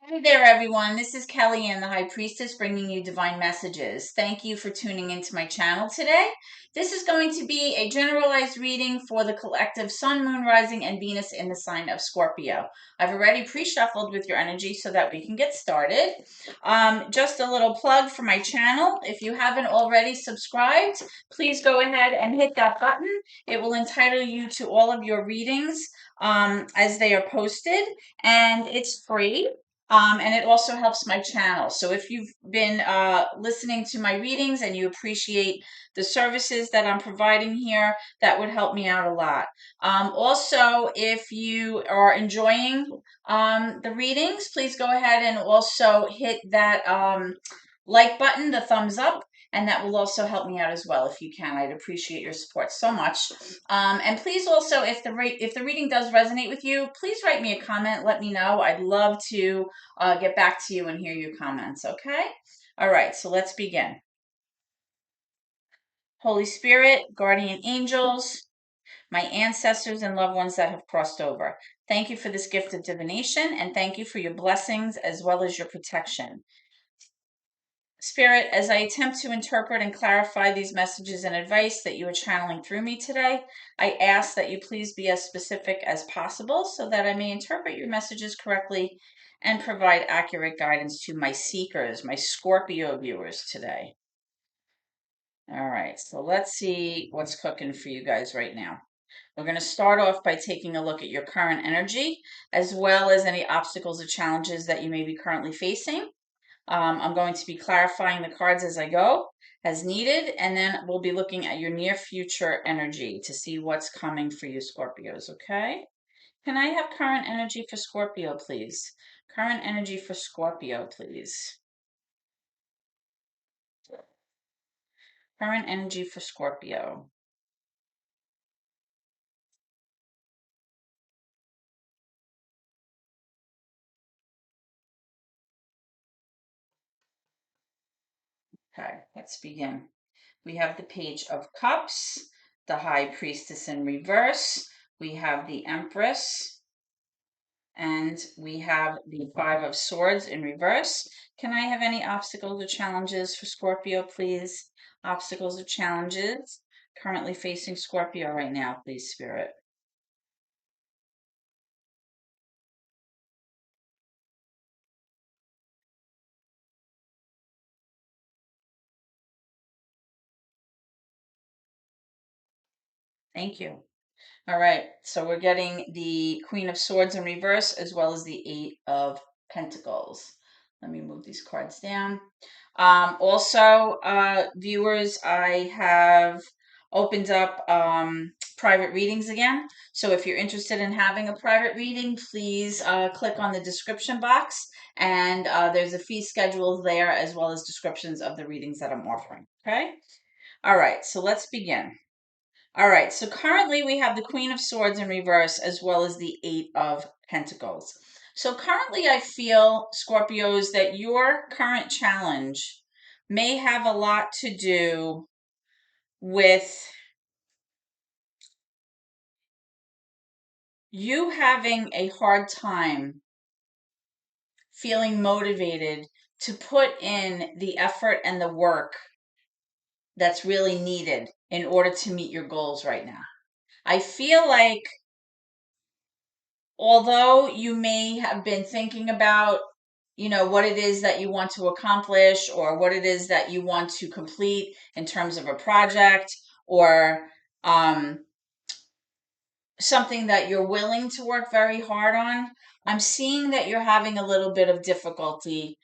Hey there, everyone. This is Kelly Ann, the High Priestess, bringing you divine messages. Thank you for tuning into my channel today. This is going to be a generalized reading for the collective Sun, Moon, Rising, and Venus in the sign of Scorpio. I've already pre-shuffled with your energy so that we can get started. Just a little plug for my channel. If you haven't already subscribed, please go ahead and hit that button. It will entitle you to all of your readings as they are posted, and it's free. And it also helps my channel. So if you've been listening to my readings and you appreciate the services that I'm providing here, that would help me out a lot. Also, if you are enjoying the readings, please go ahead and also hit that like button, the thumbs up, and that will also help me out as well if you can. I'd appreciate your support so much. And please also, if the reading does resonate with you, please write me a comment. Let me know. I'd love to get back to you and hear your comments. Okay. All right. So let's begin. Holy Spirit, guardian angels, my ancestors and loved ones that have crossed over. Thank you for this gift of divination, and thank you for your blessings as well as your protection. Spirit, as I attempt to interpret and clarify these messages and advice that you are channeling through me today, I ask that you please be as specific as possible so that I may interpret your messages correctly and provide accurate guidance to my seekers, my Scorpio viewers today. All right, so let's see what's cooking for you guys right now. We're going to start off by taking a look at your current energy, as well as any obstacles or challenges that you may be currently facing. I'm going to be clarifying the cards as I go, as needed, and then we'll be looking at your near future energy to see what's coming for you, Scorpios, okay? Can I have current energy for Scorpio, please? Current energy for Scorpio, please. Current energy for Scorpio. Okay, let's begin. We have the Page of Cups, the High Priestess in reverse. We have the Empress, and we have the Five of Swords in reverse. Can I have any obstacles or challenges for Scorpio, please? Obstacles or challenges currently facing Scorpio right now, please, Spirit. Thank you. All right, so we're getting the Queen of Swords in reverse as well as the Eight of Pentacles. Let me move these cards down. Also, viewers, I have opened up private readings again. So if you're interested in having a private reading, please click on the description box, and there's a fee schedule there as well as descriptions of the readings that I'm offering. Okay? All right, so let's begin. All right, so currently we have the Queen of Swords in reverse as well as the Eight of Pentacles. So currently I feel, Scorpios, that your current challenge may have a lot to do with you having a hard time feeling motivated to put in the effort and the work that's really needed in order to meet your goals right now. I feel like although you may have been thinking about, what it is that you want to accomplish or what it is that you want to complete in terms of a project or um, something that you're willing to work very hard on, I'm seeing that you're having a little bit of difficulty,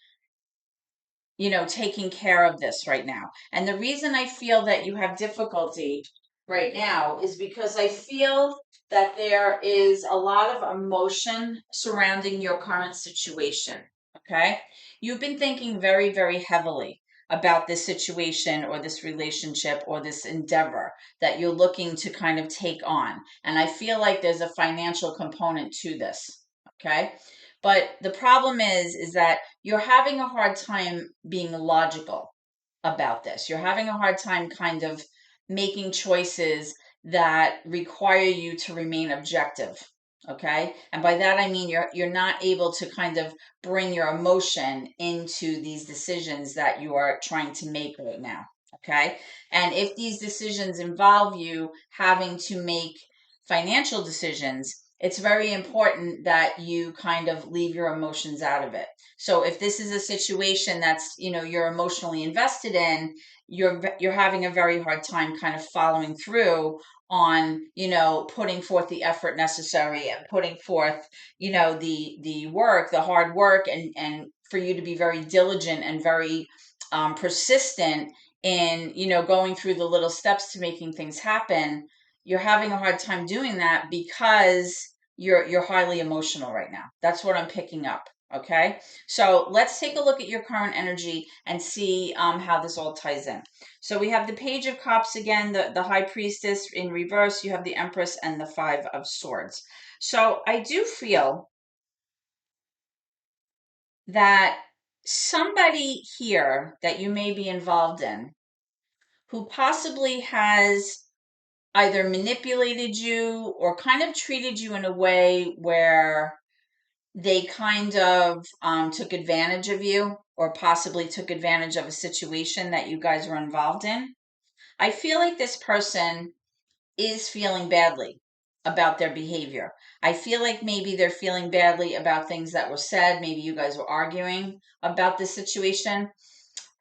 taking care of this right now. And the reason I feel that you have difficulty right now is because I feel that there is a lot of emotion surrounding your current situation. Okay. You've been thinking very, very heavily about this situation or this relationship or this endeavor that you're looking to kind of take on. And I feel like there's a financial component to this. Okay. But the problem is that you're having a hard time being logical about this. You're having a hard time kind of making choices that require you to remain objective. Okay. And by that, I mean you're not able to kind of bring your emotion into these decisions that you are trying to make right now. Okay. And if these decisions involve you having to make financial decisions, it's very important that you kind of leave your emotions out of it. So if this is a situation that's, you're emotionally invested in, you're having a very hard time kind of following through on, putting forth the effort necessary and putting forth, the work, the hard work, and for you to be very diligent and very persistent in, going through the little steps to making things happen. You're having a hard time doing that because you're highly emotional right now. That's what I'm picking up. Okay, so let's take a look at your current energy and see how this all ties in. So we have the Page of Cups again, the High Priestess in reverse. You have the Empress and the Five of Swords. So I do feel that somebody here that you may be involved in who possibly has either manipulated you or kind of treated you in a way where they kind of took advantage of you or possibly took advantage of a situation that you guys were involved in. I feel like this person is feeling badly about their behavior. I feel like maybe they're feeling badly about things that were said. Maybe you guys were arguing about this situation.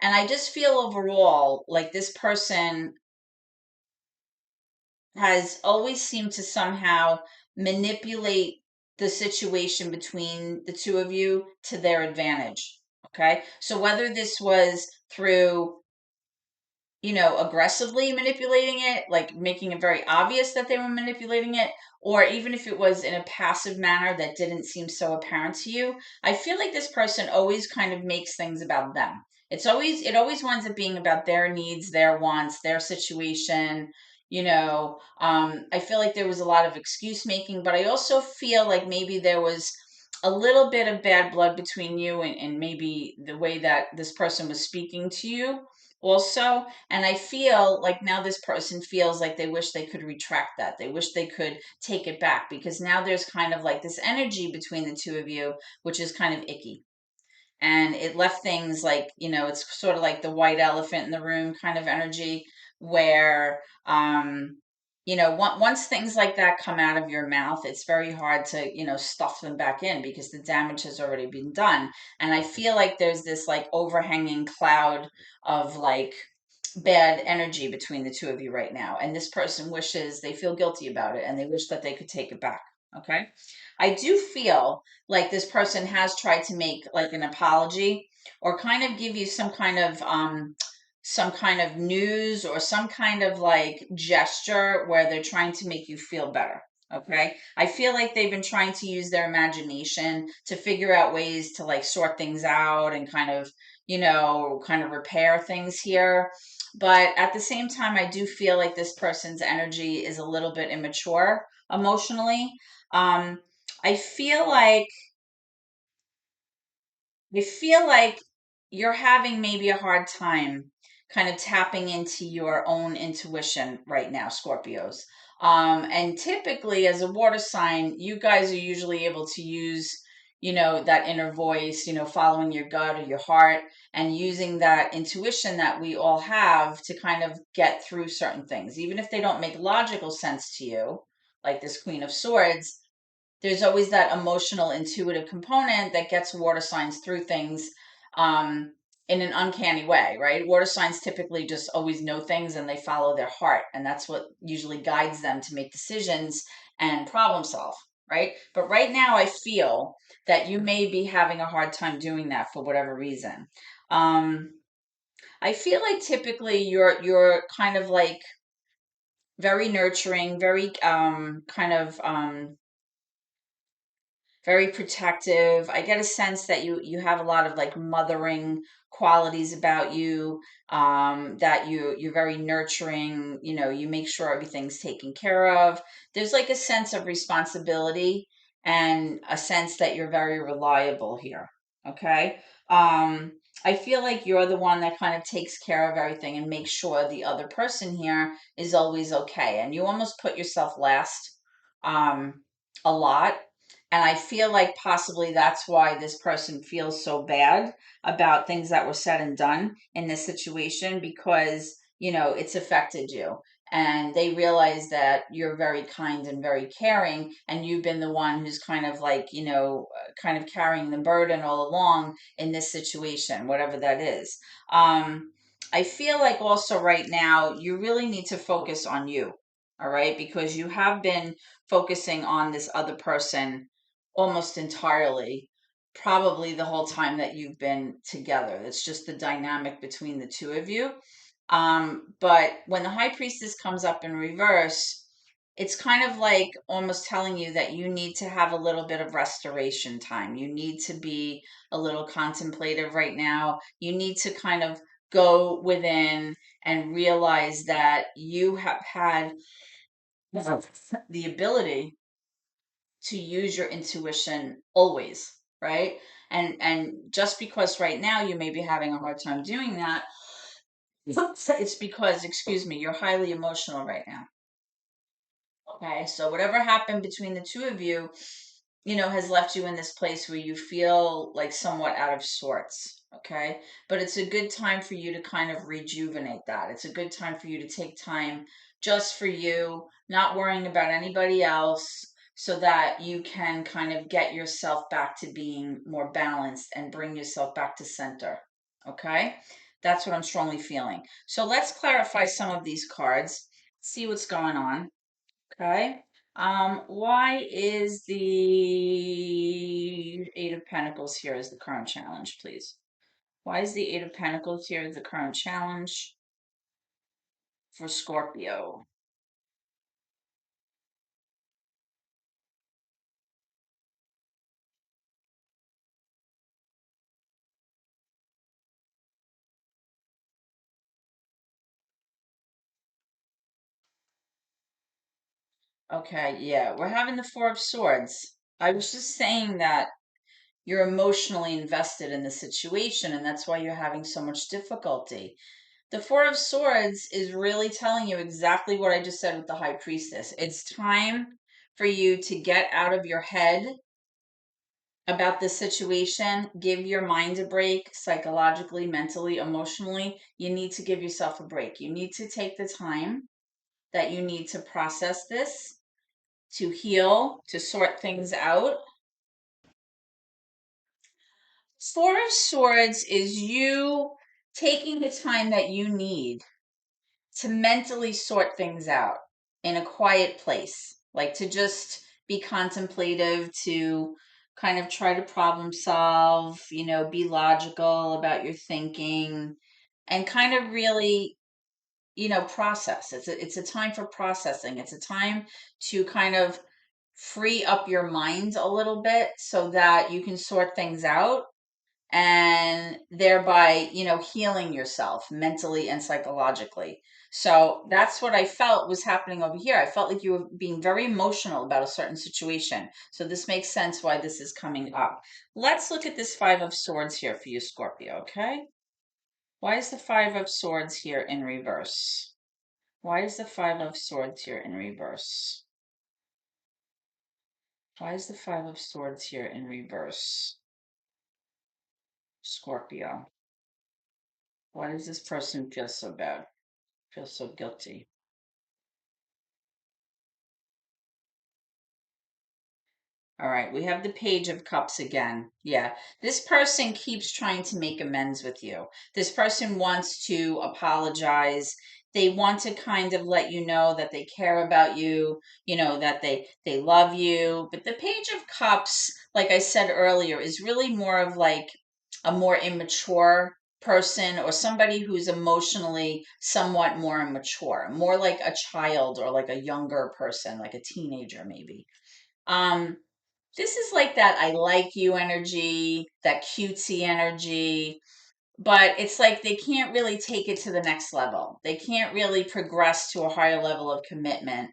And I just feel overall like this person has always seemed to somehow manipulate the situation between the two of you to their advantage. Okay. So whether this was through, aggressively manipulating it, like making it very obvious that they were manipulating it, or even if it was in a passive manner that didn't seem so apparent to you, I feel like this person always kind of makes things about them. It always winds up being about their needs, their wants, their situation. I feel like there was a lot of excuse making, but I also feel like maybe there was a little bit of bad blood between you and maybe the way that this person was speaking to you also. And I feel like now this person feels like they wish they could retract that. They wish they could take it back because now there's kind of like this energy between the two of you, which is kind of icky. And it left things like, it's sort of like the white elephant in the room kind of energy where, once things like that come out of your mouth, it's very hard to, stuff them back in because the damage has already been done. And I feel like there's this like overhanging cloud of like bad energy between the two of you right now. And this person wishes, they feel guilty about it and they wish that they could take it back. Okay. I do feel like this person has tried to make like an apology or kind of give you some kind of news or some kind of like gesture where they're trying to make you feel better. Okay. I feel like they've been trying to use their imagination to figure out ways to like sort things out and kind of repair things here. But at the same time, I do feel like this person's energy is a little bit immature emotionally. Um, I feel like I feel like you're having maybe a hard time kind of tapping into your own intuition right now, Scorpios. And typically, as a water sign, you guys are usually able to use, that inner voice, following your gut or your heart and using that intuition that we all have to kind of get through certain things, even if they don't make logical sense to you, like this Queen of Swords. There's always that emotional intuitive component that gets water signs through things um, in an uncanny way, right? Water signs typically just always know things and they follow their heart, and that's what usually guides them to make decisions and problem solve, right? But right now I feel that you may be having a hard time doing that for whatever reason. I feel like typically you're kind of like very nurturing, very kind of very protective. I get a sense that you have a lot of like mothering qualities about you, that you're very nurturing, you make sure everything's taken care of. There's like a sense of responsibility and a sense that you're very reliable here. Okay. I feel like you're the one that kind of takes care of everything and makes sure the other person here is always okay. And you almost put yourself last. Um, a lot. And I feel like possibly that's why this person feels so bad about things that were said and done in this situation, because, it's affected you. And they realize that you're very kind and very caring, and you've been the one who's kind of like, kind of carrying the burden all along in this situation, whatever that is. I feel like also right now, you really need to focus on you. All right, because you have been focusing on this other person almost entirely, probably the whole time that you've been together. It's just the dynamic between the two of you. But when the high priestess comes up in reverse, it's kind of like almost telling you that you need to have a little bit of restoration time. You need to be a little contemplative right now. You need to kind of go within and realize that you have had the ability to use your intuition always, right? And just because right now you may be having a hard time doing that, it's because, excuse me, you're highly emotional right now. Okay, so whatever happened between the two of you, has left you in this place where you feel like somewhat out of sorts. Okay, but it's a good time for you to kind of rejuvenate that. It's a good time for you to take time just for you, not worrying about anybody else, so that you can kind of get yourself back to being more balanced and bring yourself back to center. Okay, that's what I'm strongly feeling. So let's clarify some of these cards, see what's going on. Okay. Why is the Eight of Pentacles here as the current challenge, please? Why is the Eight of Pentacles here as the current challenge for Scorpio? Okay, yeah, we're having the Four of Swords. I was just saying that you're emotionally invested in the situation, and that's why you're having so much difficulty. The Four of Swords is really telling you exactly what I just said with the High Priestess. It's time for you to get out of your head about this situation. Give your mind a break, psychologically, mentally, emotionally. You need to give yourself a break. You need to take the time that you need to process this, to heal, to sort things out. Four of Swords is you taking the time that you need to mentally sort things out in a quiet place, like to just be contemplative, to kind of try to problem solve, be logical about your thinking, and kind of really, process. It's a time for processing. It's a time to kind of free up your mind a little bit so that you can sort things out, and thereby, healing yourself mentally and psychologically. So that's what I felt was happening over here. I felt like you were being very emotional about a certain situation. So this makes sense why this is coming up. Let's look at this Five of Swords here for you, Scorpio, okay? Why is the Five of Swords here in reverse? Why is the Five of Swords here in reverse? Why is the Five of Swords here in reverse, Scorpio? Why does this person feel so bad? Feel so guilty? All right, we have the Page of Cups again. Yeah, this person keeps trying to make amends with you. This person wants to apologize. They want to kind of let you know that they care about you, that they love you. But the Page of Cups, like I said earlier, is really more of like a more immature person, or somebody who's emotionally somewhat more immature, more like a child or like a younger person, like a teenager maybe. Um, this is like that I like you energy, that cutesy energy, but it's like they can't really take it to the next level. They can't really progress to a higher level of commitment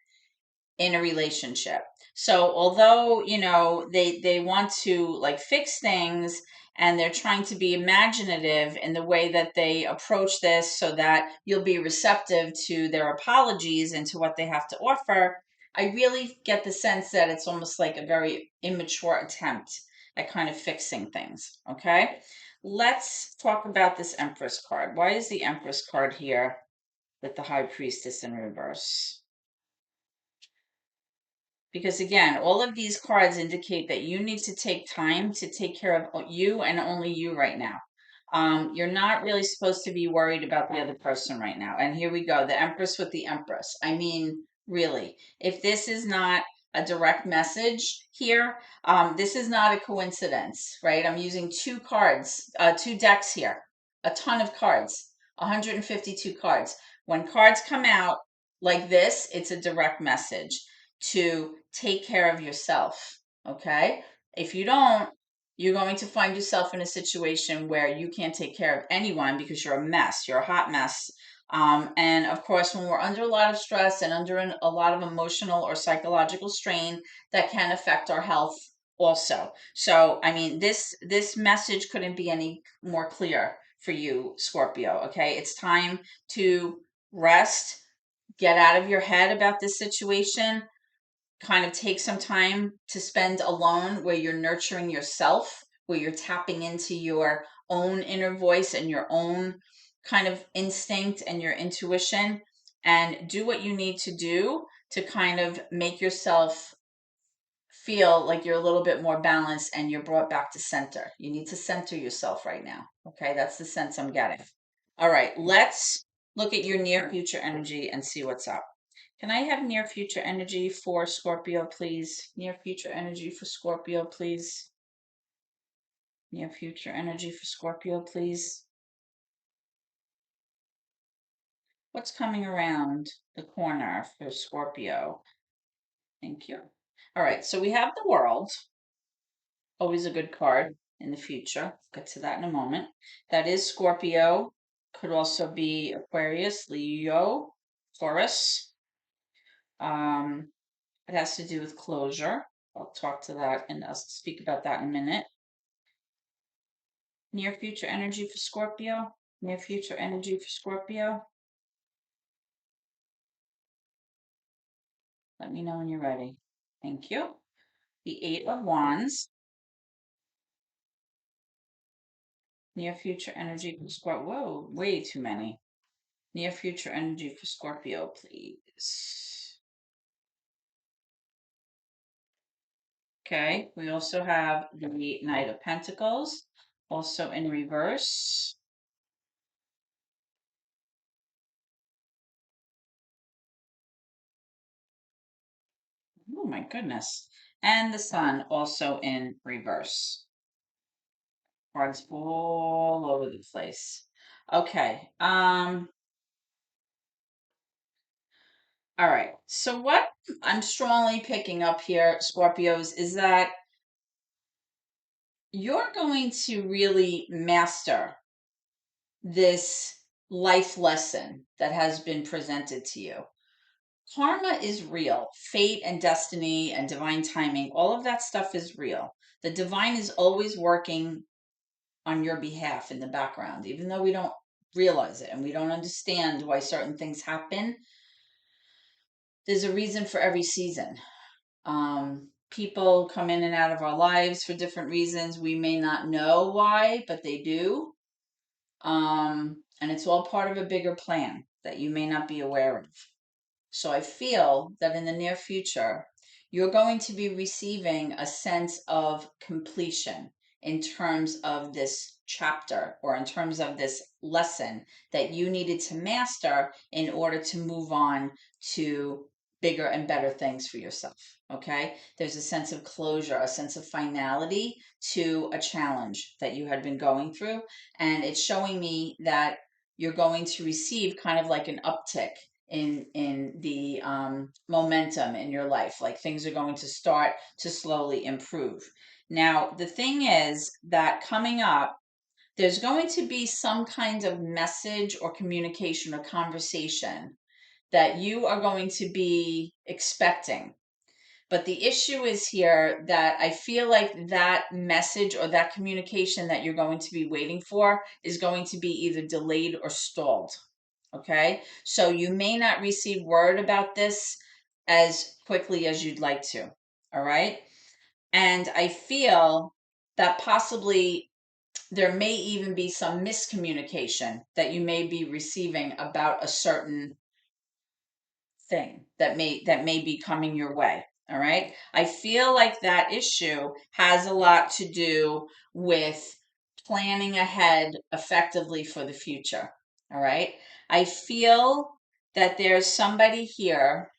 in a relationship. So although, they want to like fix things, and they're trying to be imaginative in the way that they approach this so that you'll be receptive to their apologies and to what they have to offer, I really get the sense that it's almost like a very immature attempt at kind of fixing things. Okay, let's talk about this Empress card. Why is the Empress card here with the High Priestess in reverse? Because again, all of these cards indicate that you need to take time to take care of you and only you right now. You're not really supposed to be worried about the other person right now. And here we go, the Empress with the Empress. I mean, really, if this is not a direct message here, this is not a coincidence, right? I'm using two cards, two decks here, a ton of cards, 152 cards. When cards come out like this, it's a direct message to take care of yourself. Okay. If you don't, you're going to find yourself in a situation where you can't take care of anyone because you're a mess. You're a hot mess. And of course, when we're under a lot of stress and under a lot of emotional or psychological strain, that can affect our health also. So, I mean, this message couldn't be any more clear for you, Scorpio. Okay, it's time to rest, get out of your head about this situation, kind of take some time to spend alone where you're nurturing yourself, where you're tapping into your own inner voice and your own kind of instinct and your intuition, and do what you need to do to kind of make yourself feel like you're a little bit more balanced and you're brought back to center. You need to center yourself right now. Okay, that's the sense I'm getting. All right, let's look at your near future energy and see what's up. Can I have near future energy for Scorpio, please? Near future energy for Scorpio, please. Near future energy for Scorpio, please. What's coming around the corner for Scorpio? Thank you. All right, so we have the World. Always a good card in the future. Get to that in a moment. That is Scorpio. Could also be Aquarius, Leo, Taurus. It has to do with closure. I'll talk to that and I'll speak about that in a minute. Near future energy for Scorpio. Near future energy for Scorpio. Let me know when you're ready. Thank you. The Eight of Wands. Near future energy for Scorpio. Whoa, way too many. Near future energy for Scorpio, please. Okay, we also have the Knight of Pentacles, also in reverse. Oh my goodness. And the Sun also in reverse. Cards all over the place. Okay. All right. So what I'm strongly picking up here, Scorpios, is that you're going to really master this life lesson that has been presented to you. Karma is real. Fate and destiny and divine timing, all of that stuff is real. The divine is always working on your behalf in the background, even though we don't realize it and we don't understand why certain things happen. There's a reason for every season. People come in and out of our lives for different reasons. We may not know why, but they do. And it's all part of a bigger plan that you may not be aware of. So I feel that in the near future, you're going to be receiving a sense of completion in terms of this chapter or in terms of this lesson that you needed to master in order to move on to bigger and better things for yourself. Okay. There's a sense of closure, a sense of finality to a challenge that you had been going through. And it's showing me that you're going to receive kind of like an uptick in the momentum in your life. Like things are going to start to slowly improve. Now, the thing is that coming up, there's going to be some kind of message or communication or conversation that you are going to be expecting. But the issue is here that I feel like that message or that communication that you're going to be waiting for is going to be either delayed or stalled. Okay, so you may not receive word about this as quickly as you'd like to. All right. And I feel that possibly there may even be some miscommunication that you may be receiving about a certain thing that may be coming your way. All right. I feel like that issue has a lot to do with planning ahead effectively for the future. All right. I feel that there's somebody here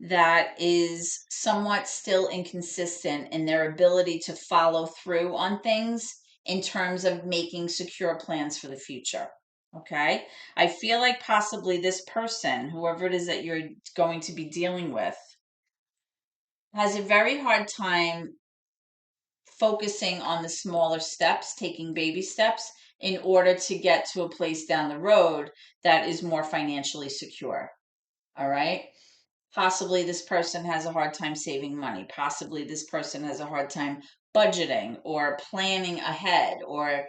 that is somewhat still inconsistent in their ability to follow through on things in terms of making secure plans for the future. Okay. I feel like possibly this person, whoever it is that you're going to be dealing with, has a very hard time focusing on the smaller steps, taking baby steps in order to get to a place down the road that is more financially secure. All right. Possibly this person has a hard time saving money. Possibly this person has a hard time budgeting or planning ahead or,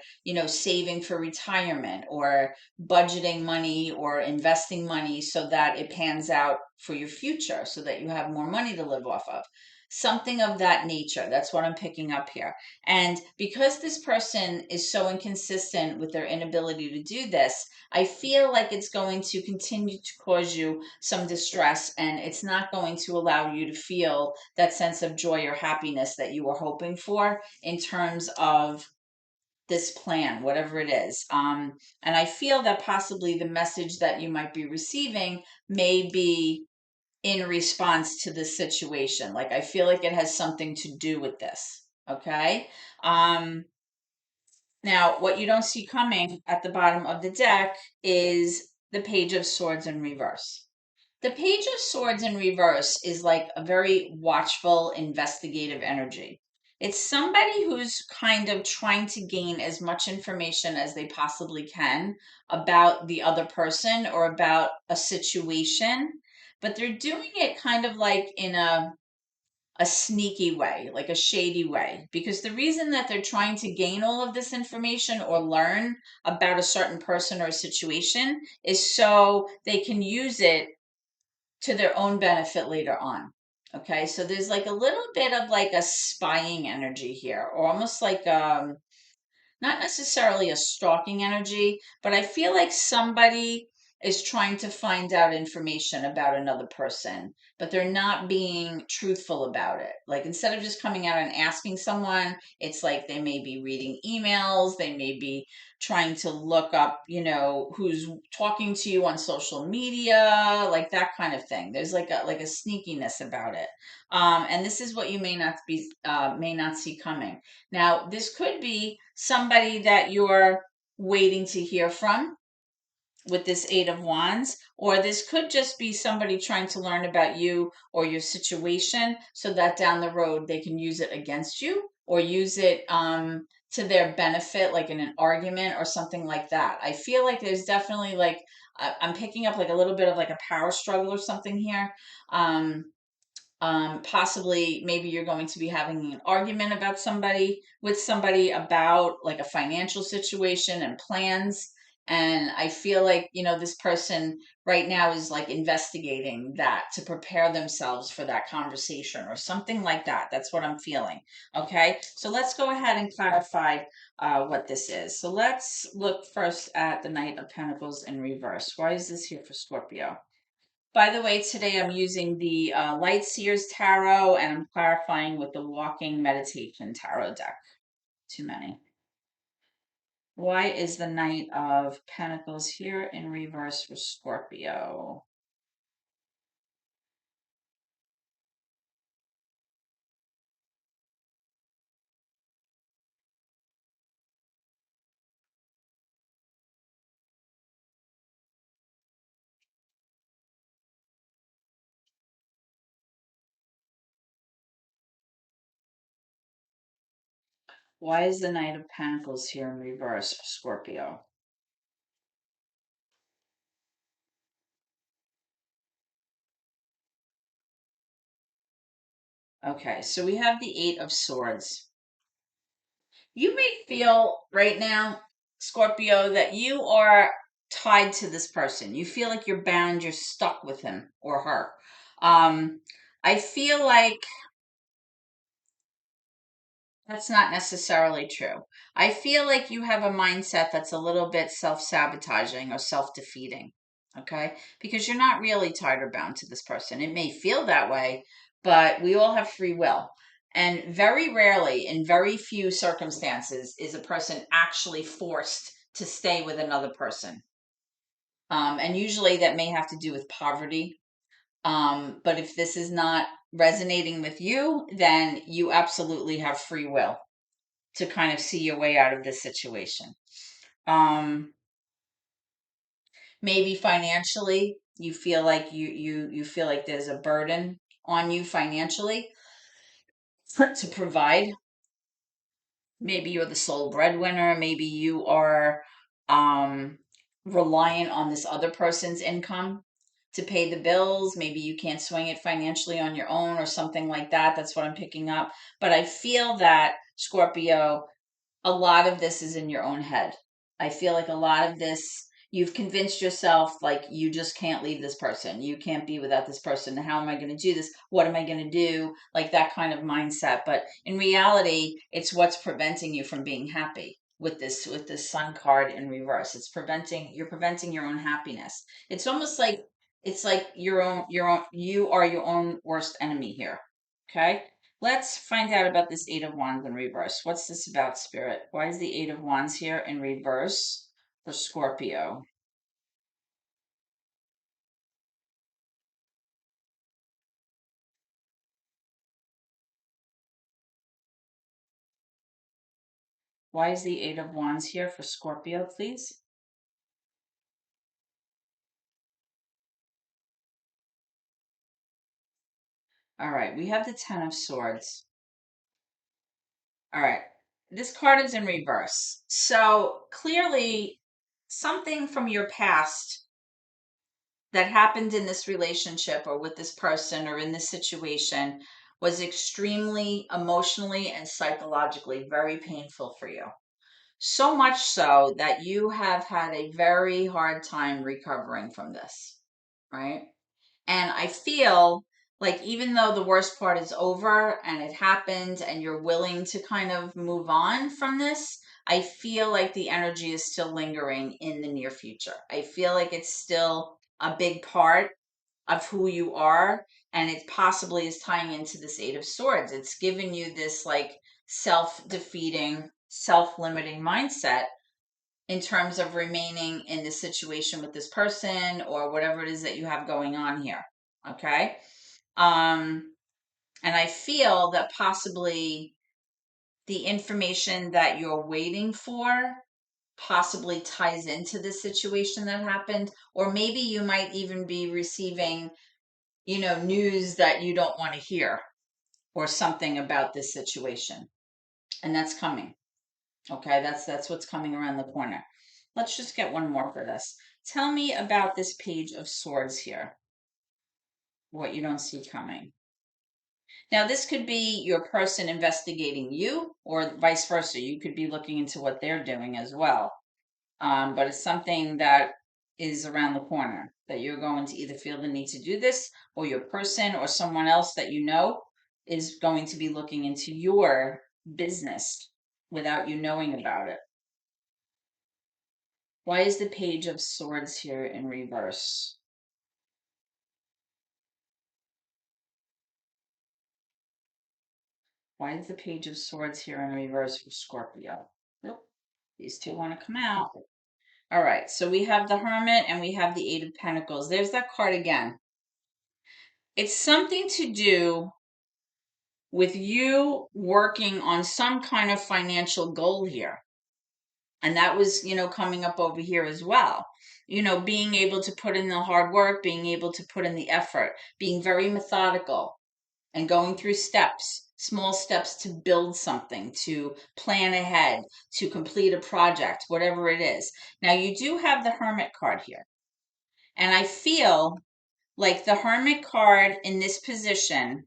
saving for retirement or budgeting money or investing money so that it pans out for your future so that you have more money to live off of. Something of that nature. That's what I'm picking up here. And because this person is so inconsistent with their inability to do this, I feel like it's going to continue to cause you some distress, and it's not going to allow you to feel that sense of joy or happiness that you were hoping for in terms of this plan, whatever it is. And I feel that possibly the message that you might be receiving may be in response to this situation. Like, I feel like it has something to do with this. Okay. Now, what you don't see coming at the bottom of the deck is the Page of Swords in reverse. The Page of Swords in reverse is like a very watchful, investigative energy. It's somebody who's kind of trying to gain as much information as they possibly can about the other person or about a situation, but they're doing it kind of like in a sneaky way, like a shady way. Because the reason that they're trying to gain all of this information or learn about a certain person or a situation is so they can use it to their own benefit later on. Okay, so there's like a little bit of like a spying energy here, or almost like not necessarily a stalking energy, but I feel like somebody is trying to find out information about another person, but they're not being truthful about it. Like instead of just coming out and asking someone, it's like they may be reading emails, they may be trying to look up, who's talking to you on social media, like that kind of thing. There's like a sneakiness about it. And this is what you may not see coming. Now, this could be somebody that you're waiting to hear from with this Eight of Wands, or this could just be somebody trying to learn about you or your situation so that down the road they can use it against you or use it to their benefit, like in an argument or something like that. I feel like there's definitely like, I'm picking up like a little bit of like a power struggle or something here. Possibly maybe you're going to be having an argument about somebody about like a financial situation and plans. And I feel like, this person right now is like investigating that to prepare themselves for that conversation or something like that. That's what I'm feeling. Okay. So let's go ahead and clarify what this is. So let's look first at the Knight of Pentacles in reverse. Why is this here for Scorpio? By the way, today I'm using the Light Seers Tarot and I'm clarifying with the Walking Meditation Tarot deck. Too many. Why is the Knight of Pentacles here in reverse for Scorpio? Why is the Knight of Pentacles here in reverse for Scorpio? Okay, so we have the Eight of Swords. You may feel right now, Scorpio, that you are tied to this person. You feel like you're bound, you're stuck with him or her. I feel like that's not necessarily true. I feel like you have a mindset that's a little bit self-sabotaging or self-defeating, okay? Because you're not really tied or bound to this person. It may feel that way, but we all have free will. And very rarely, in very few circumstances, is a person actually forced to stay with another person. And usually that may have to do with poverty. But if this is not resonating with you, then you absolutely have free will to kind of see your way out of this situation. Um, Maybe financially, you feel like you feel like there's a burden on you financially to provide. Maybe you're the sole breadwinner. Maybe you are um, reliant on this other person's income to pay the bills. Maybe you can't swing it financially on your own or something like that. That's what I'm picking up. But I feel that, Scorpio, a lot of this is in your own head. I feel like a lot of this, you've convinced yourself like you just can't leave this person. You can't be without this person. How am I going to do this? What am I going to do? Like that kind of mindset. But in reality, it's what's preventing you from being happy with this sun card in reverse. You're preventing your own happiness. It's almost like it's like you are your own worst enemy here. Okay? Let's find out about this Eight of Wands in reverse. What's this about, Spirit? Why is the Eight of Wands here in reverse for Scorpio? Why is the Eight of Wands here for Scorpio, please? All right, we have the Ten of Swords. All right, this card is in reverse. So clearly, something from your past that happened in this relationship or with this person or in this situation was extremely emotionally and psychologically very painful for you. So much so that you have had a very hard time recovering from this, right? And I feel like even though the worst part is over and it happened and you're willing to kind of move on from this, I feel like the energy is still lingering in the near future. I feel like it's still a big part of who you are, and it possibly is tying into this Eight of Swords. It's giving you this like self-defeating, self-limiting mindset in terms of remaining in this situation with this person or whatever it is that you have going on here. Okay. Um, and I feel that possibly the information that you're waiting for possibly ties into this situation that happened, or maybe you might even be receiving, news that you don't want to hear or something about this situation. And that's coming. Okay, that's what's coming around the corner. Let's just get one more for this. Tell me about this Page of Swords here, what you don't see coming. Now, this could be your person investigating you, or vice versa. You could be looking into what they're doing as well. But it's something that is around the corner that you're going to either feel the need to do this, or your person or someone else that you know is going to be looking into your business without you knowing about it. Why is the Page of Swords here in reverse? Why is the Page of Swords here in reverse for Scorpio? Nope. These two want to come out. All right, so we have the Hermit and we have the Eight of Pentacles. There's that card again. It's something to do with you working on some kind of financial goal here. And that was, coming up over here as well. Being able to put in the hard work, being able to put in the effort, being very methodical and going through steps, small steps to build something, to plan ahead, to complete a project, whatever it is. Now, you do have the Hermit card here. And I feel like the Hermit card in this position,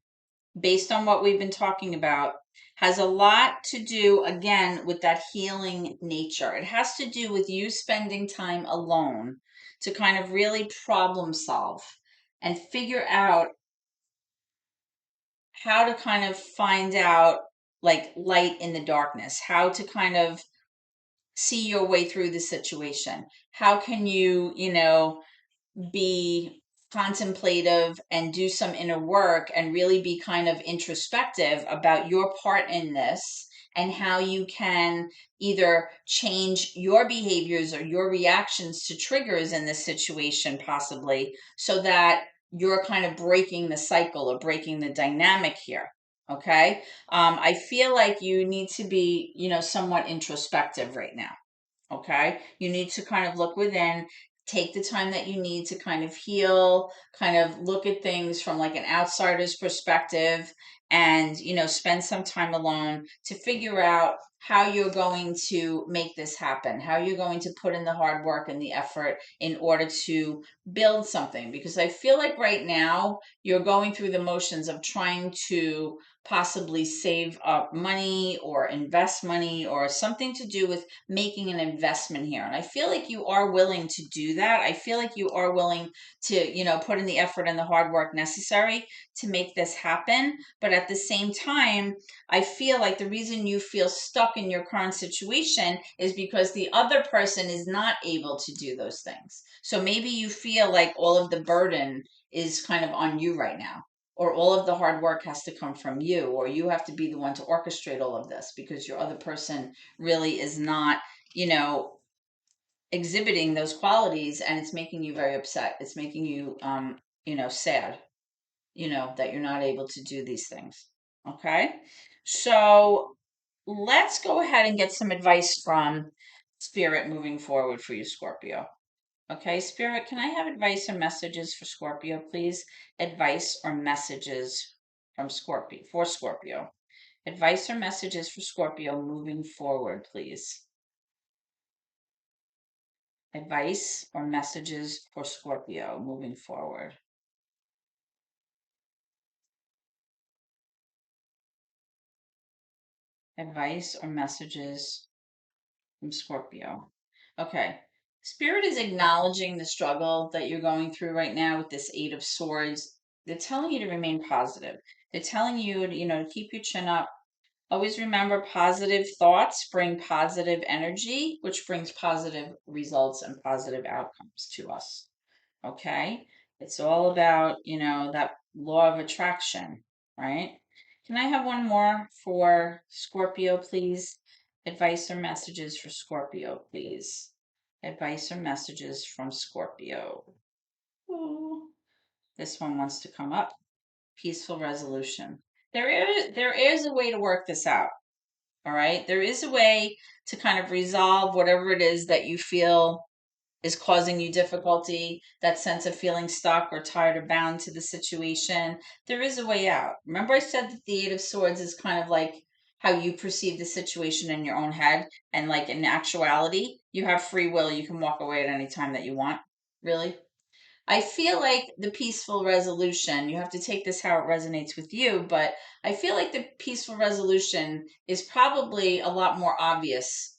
based on what we've been talking about, has a lot to do, again, with that healing nature. It has to do with you spending time alone to kind of really problem solve and figure out how to kind of find out like light in the darkness, how to kind of see your way through the situation. How can you, be contemplative and do some inner work and really be kind of introspective about your part in this and how you can either change your behaviors or your reactions to triggers in this situation, possibly, so that you're kind of breaking the cycle or breaking the dynamic here. Okay. I feel like you need to be, somewhat introspective right now. Okay. You need to kind of look within, take the time that you need to kind of heal, kind of look at things from like an outsider's perspective, and, spend some time alone to figure out how you're going to make this happen, how you're going to put in the hard work and the effort in order to build something. Because I feel like right now you're going through the motions of trying to possibly save up money or invest money or something to do with making an investment here. And I feel like you are willing to do that. I feel like you are willing to, put in the effort and the hard work necessary to make this happen. But at the same time, I feel like the reason you feel stuck in your current situation is because the other person is not able to do those things. So maybe you feel like all of the burden is kind of on you right now, or all of the hard work has to come from you, or you have to be the one to orchestrate all of this because your other person really is not, you know, exhibiting those qualities, and it's making you very upset. It's making you, sad, that you're not able to do these things. Okay. So let's go ahead and get some advice from Spirit moving forward for you, Scorpio. Okay, Spirit, can I have advice or messages for Scorpio, please? Advice or messages from Scorpio, for Scorpio. Advice or messages for Scorpio moving forward, please. Advice or messages for Scorpio moving forward. Advice or messages from Scorpio. Okay. Spirit is acknowledging the struggle that you're going through right now with this Eight of Swords. They're telling you to remain positive. They're telling you, to keep your chin up. Always remember, positive thoughts bring positive energy, which brings positive results and positive outcomes to us. Okay? It's all about, that law of attraction, right? Can I have one more for Scorpio, please? Advice or messages for Scorpio, please. Advice or messages from Scorpio. Ooh, this one wants to come up. Peaceful resolution. There is a way to work this out. All right. There is a way to kind of resolve whatever it is that you feel is causing you difficulty, that sense of feeling stuck or tired or bound to the situation. There is a way out. Remember, I said that the Eight of Swords is kind of like how you perceive the situation in your own head. And like in actuality, you have free will. You can walk away at any time that you want. Really? I feel like the peaceful resolution, you have to take this how it resonates with you, but I feel like the peaceful resolution is probably a lot more obvious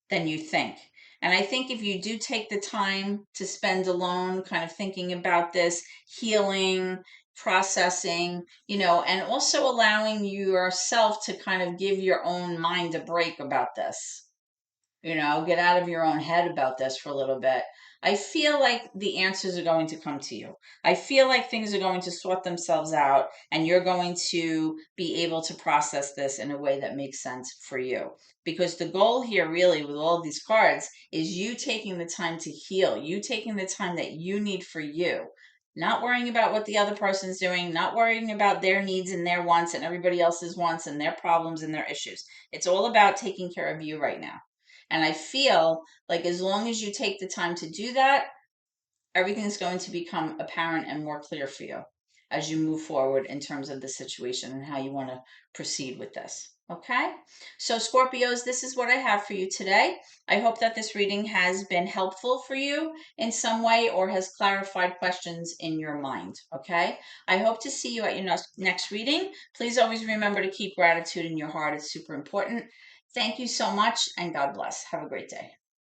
than you think. And I think if you do take the time to spend alone, kind of thinking about this, healing, processing, and also allowing yourself to kind of give your own mind a break about this, get out of your own head about this for a little bit. I feel like the answers are going to come to you. I feel like things are going to sort themselves out and you're going to be able to process this in a way that makes sense for you. Because the goal here, really, with all of these cards, is you taking the time to heal, you taking the time that you need for you. Not worrying about what the other person's doing, not worrying about their needs and their wants and everybody else's wants and their problems and their issues. It's all about taking care of you right now. And I feel like as long as you take the time to do that, everything's going to become apparent and more clear for you as you move forward in terms of the situation and how you want to proceed with this. Okay? So, Scorpios, this is what I have for you today. I hope that this reading has been helpful for you in some way or has clarified questions in your mind. Okay? I hope to see you at your next reading. Please always remember to keep gratitude in your heart, it's super important. Thank you so much, and God bless. Have a great day.